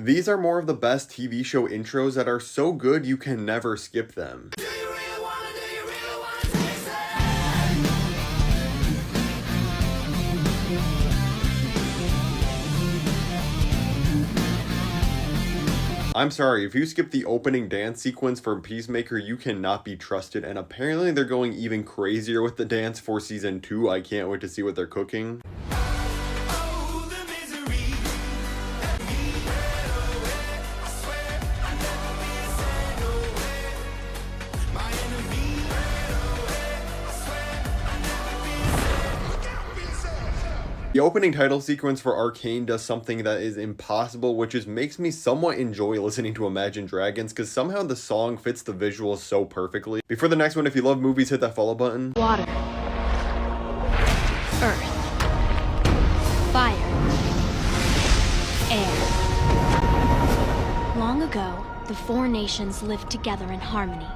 These are more of the best TV show intros that are so good you can never skip them. I'm sorry, if you skip the opening dance sequence from Peacemaker, you cannot be trusted, and apparently they're going even crazier with the dance for season 2. I can't wait to see what they're cooking. The opening title sequence for Arcane does something that is impossible, which just makes me somewhat enjoy listening to Imagine Dragons, because somehow the song fits the visuals so perfectly. Before the next one, if you love movies, hit that follow button. Water. Earth. Fire. Air. Long ago, the four nations lived together in harmony.